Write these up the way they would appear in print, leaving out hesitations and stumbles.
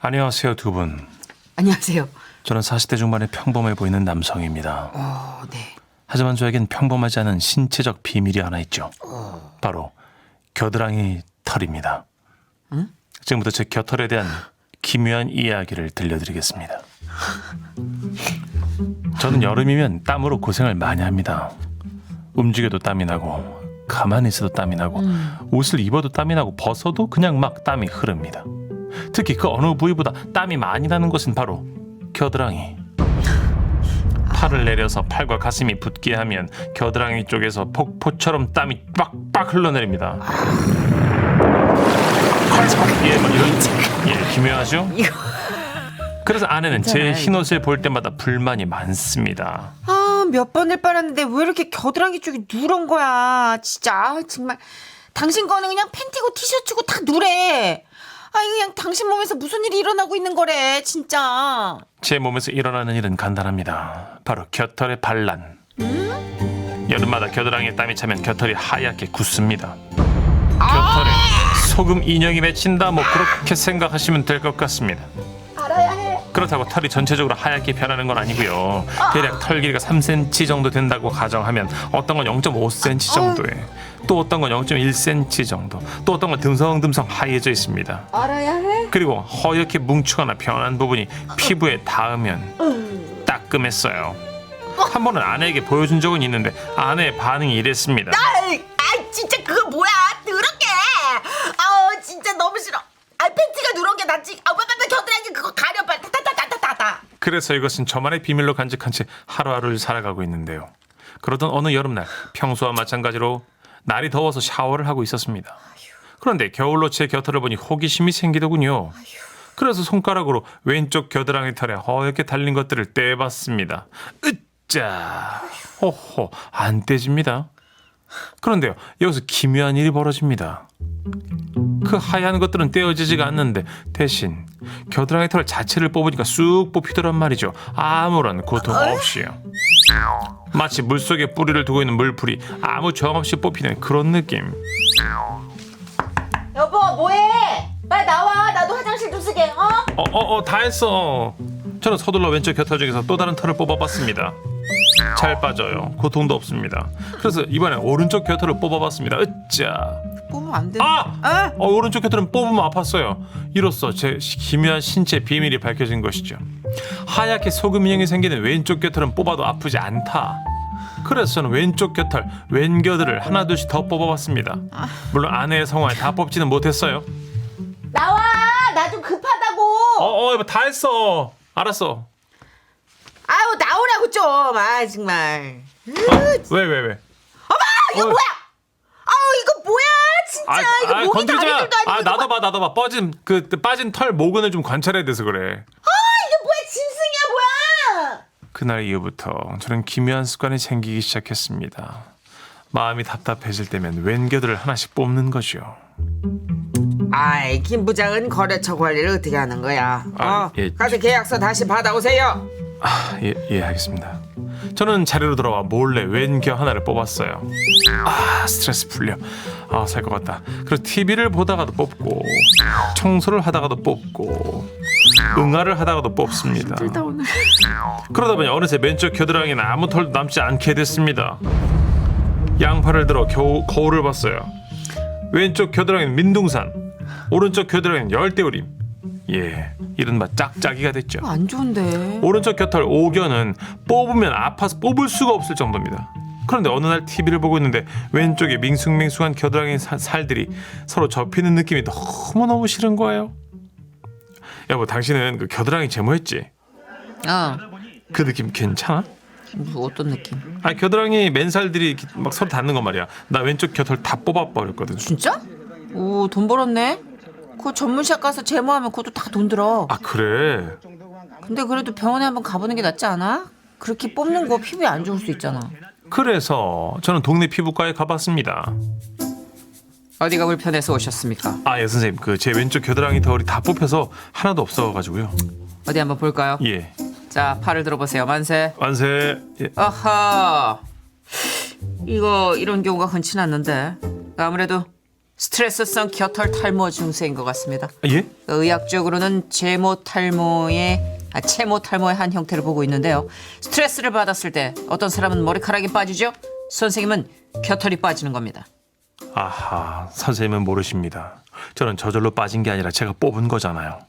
안녕하세요, 두 분. 안녕하세요. 저는 40대 중반의 평범해 보이는 남성입니다. 네. 하지만 저에겐 평범하지 않은 신체적 비밀이 하나 있죠. 바로 겨드랑이 털입니다. 응? 지금부터 제 겨털에 대한 기묘한 이야기를 들려드리겠습니다. 저는 여름이면 땀으로 고생을 많이 합니다. 움직여도 땀이 나고 가만히 있어도 땀이 나고 옷을 입어도 땀이 나고 벗어도 그냥 막 땀이 흐릅니다. 특히 그 어느 부위보다 땀이 많이 나는 곳은 바로 겨드랑이. 팔을 내려서 팔과 가슴이 붙게 하면 겨드랑이 쪽에서 폭포처럼 땀이 빡빡 흘러내립니다. 예, 뭐 이런 기묘하죠? 그래서 아내는 제 흰옷을 볼 때마다 불만이 많습니다. 몇 번을 빨았는데 왜 이렇게 겨드랑이 쪽이 누런 거야. 진짜 정말 당신 거는 그냥 팬티고 티셔츠고 다 누래. 이거 그냥 당신 몸에서 무슨 일이 일어나고 있는 거래 진짜. 제 몸에서 일어나는 일은 간단합니다. 바로 겨털의 반란. 여름마다 겨드랑이에 땀이 차면 겨털이 하얗게 굳습니다. 겨털에 소금 인형이 맺힌다, 뭐 그렇게 생각하시면 될 것 같습니다. 알아야 해. 그렇다고 털이 전체적으로 하얗게 변하는 건 아니고요. 대략 털 길이가 3cm 정도 된다고 가정하면 어떤 건 0.5cm 정도에, 또 어떤 건 0.1cm 정도, 또 어떤 건 듬성듬성 하얘져 있습니다. 알아야 해. 그리고 허옇게 뭉치거나 변한 부분이 피부에 닿으면 따끔했어요. 한 번은 아내에게 보여준 적은 있는데 아내의 반응이 이랬습니다. 진짜 그거 뭐야 더럽게. 진짜 너무 싫어. 팬티가 누런 게 낫지. 왜 겨드랑이 그거 가려 빨리. 타타타타타타. 그래서 이것은 저만의 비밀로 간직한 채 하루하루를 살아가고 있는데요. 그러던 어느 여름날 평소와 마찬가지로 날이 더워서 샤워를 하고 있었습니다. 그런데 겨울로 제 겨털을 보니 호기심이 생기더군요. 그래서 손가락으로 왼쪽 겨드랑이 털에 허옇게 달린 것들을 떼봤습니다. 으짜, 호호, 안 떼집니다. 그런데요, 여기서 기묘한 일이 벌어집니다. 그 하얀 것들은 떼어지지가 않는데 대신 겨드랑이 털 자체를 뽑으니까 쑥 뽑히더란 말이죠. 아무런 고통 없이요. 마치 물속에 뿌리를 두고 있는 물풀이 아무 저항 없이 뽑히는 그런 느낌. 여보 뭐해? 빨리 나와. 나도 화장실 좀 쓰게. 다 했어. 저는 서둘러 왼쪽 겨털 중에서 또 다른 털을 뽑아봤습니다. 잘 빠져요. 고통도 없습니다. 그래서 이번엔 오른쪽 겨털을 뽑아봤습니다. 으짜. 뽑으면 안 돼. 오른쪽 겨털은 뽑으면 아팠어요. 이로써 제 기묘한 신체 비밀이 밝혀진 것이죠. 하얗게 소금 인형이 생기는 왼쪽 겨털은 뽑아도 아프지 않다. 그래서 저는 왼쪽 겨털, 왼겨드를 하나둘씩 더 뽑아봤습니다. 물론 아내의 성화에 다 뽑지는 못했어요. 나와. 나 좀 급하다고. 다 했어. 알았어. 나오라고 좀. 정말. 왜? 이거 뭐야? 이거 뭐야? 진짜 이거 목이 건드리지 마. 다리들도 아니고. 나도 봐. 빠진 털 모근을 좀 관찰해야 돼서 그래. 이게 뭐야? 짐승이야 뭐야? 그날 이후부터 저는 기묘한 습관이 생기기 시작했습니다. 마음이 답답해질 때면 왼겨드를 하나씩 뽑는 거죠. 김 부장은 거래처 관리를 어떻게 하는 거야? 예. 가서 계약서 다시 받아오세요. 예, 알겠습니다. 저는 자리로 돌아와 몰래 왼겨 하나를 뽑았어요. 스트레스 풀려. 살 것 같다. 그리고 TV를 보다가도 뽑고, 청소를 하다가도 뽑고, 응아를 하다가도 뽑습니다. 그러다 보니 어느새 왼쪽 겨드랑이는 아무 털도 남지 않게 됐습니다. 양팔을 들어 거울을 봤어요. 왼쪽 겨드랑이는 민둥산, 오른쪽 겨드랑이는 열대우림. 이른바 짝짝이가 됐죠. 안 좋은데. 오른쪽 겨털 오견은 뽑으면 아파서 뽑을 수가 없을 정도입니다. 그런데 어느 날 TV를 보고 있는데 왼쪽에 밍숭맹숭한 겨드랑이 살들이 서로 접히는 느낌이 너무너무 싫은 거예요. 여보, 당신은 그 겨드랑이 제모했지? 그 느낌 괜찮아? 어떤 느낌? 겨드랑이 맨살들이 막 서로 닿는 거 말이야. 나 왼쪽 겨털 다 뽑아버렸거든. 진짜? 오, 돈 벌었네. 그 전문샵 가서 제모하면 그것도 다 돈 들어. 그래? 근데 그래도 병원에 한번 가보는 게 낫지 않아? 그렇게 뽑는 거 피부에 안 좋을 수 있잖아. 그래서 저는 동네 피부과에 가봤습니다. 어디가 불편해서 오셨습니까? 선생님, 제 왼쪽 겨드랑이 털이 다 뽑혀서 하나도 없어가지고요. 어디 한번 볼까요? 예. 자, 팔을 들어보세요. 만세. 만세. 예. 아하. 이런 경우가 흔치 않는데 아무래도 스트레스성 겨털 탈모 증세인 것 같습니다. 예? 의학적으로는 채모 탈모의 한 형태를 보고 있는데요. 스트레스를 받았을 때 어떤 사람은 머리카락이 빠지죠? 선생님은 겨털이 빠지는 겁니다. 아하, 선생님은 모르십니다. 저는 저절로 빠진 게 아니라 제가 뽑은 거잖아요.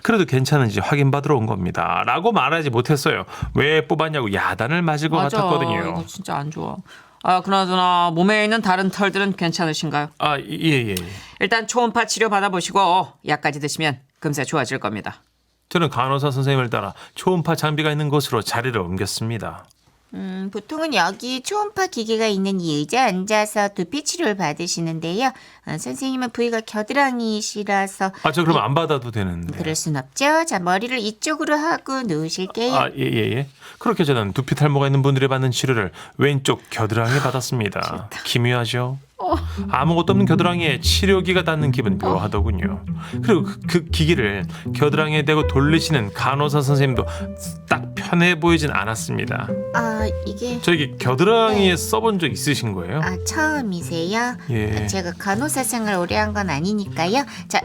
그래도 괜찮은지 확인받으러 온 겁니다. 라고 말하지 못했어요. 왜 뽑았냐고 야단을 맞을 것 같았거든요. 이거 진짜 안 좋아. 그나저나 몸에 있는 다른 털들은 괜찮으신가요? 아, 예. 일단 초음파 치료 받아보시고 약까지 드시면 금세 좋아질 겁니다. 저는 간호사 선생님을 따라 초음파 장비가 있는 곳으로 자리를 옮겼습니다. 보통은 여기 초음파 기계가 있는 이 의자에 앉아서 두피 치료를 받으시는데요. 선생님은 부위가 겨드랑이시라서 아, 저 그럼 안 받아도 되는데. 그럴 순 없죠. 자, 머리를 이쪽으로 하고 누우실게요. 아, 예. 그렇게 저는 두피 탈모가 있는 분들이 받는 치료를 왼쪽 겨드랑이에 받았습니다. 기묘하죠? 아무것도 없는 겨드랑이에 치료기가 닿는 기분 묘하더군요. 그리고 그 기기를 겨드랑이에 대고 돌리시는 간호사 선생님도 딱 편해 보이진 않았습니다. 이게 저기 겨드랑이에 써본 적 있으신 거예요? 처음이세요? 예. 제가 간호사 생활 오래 한 건 아니니까요. 자,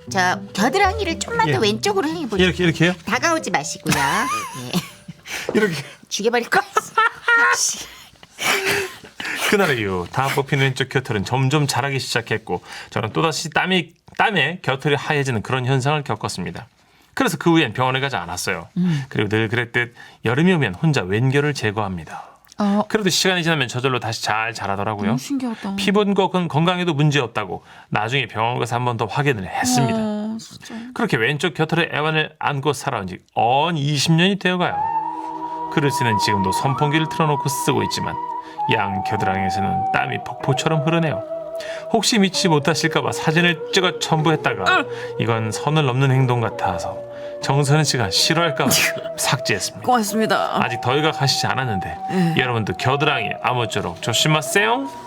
저 겨드랑이를 좀만 예. 더 왼쪽으로 해보죠. 이렇게요? 다가오지 마시고요. 예. 이렇게. 죽여버릴 거. 그날 이후 다 뽑힌 왼쪽 겨털은 점점 자라기 시작했고 저는 또다시 땀에 겨털이 하얘지는 그런 현상을 겪었습니다. 그래서 그 후엔 병원에 가지 않았어요. 그리고 늘 그랬듯 여름이 오면 혼자 왼결을 제거합니다. 그래도 시간이 지나면 저절로 다시 잘 자라더라고요. 신기하다. 피부는 건강에도 문제 없다고 나중에 병원 가서 한 번 더 확인을 했습니다. 진짜. 그렇게 왼쪽 겨털의 애환을 안고 살아온 지 20년이 되어가요. 글을 쓰는 지금도 선풍기를 틀어놓고 쓰고 있지만 양 겨드랑이에서는 땀이 폭포처럼 흐르네요. 혹시 믿지 못하실까봐 사진을 찍어 첨부했다가 이건 선을 넘는 행동 같아서 정선희 씨가 싫어할까봐 삭제했습니다. 고맙습니다. 아직 더위가 가시지 않았는데 여러분도 겨드랑이 아무쪼록 조심하세요.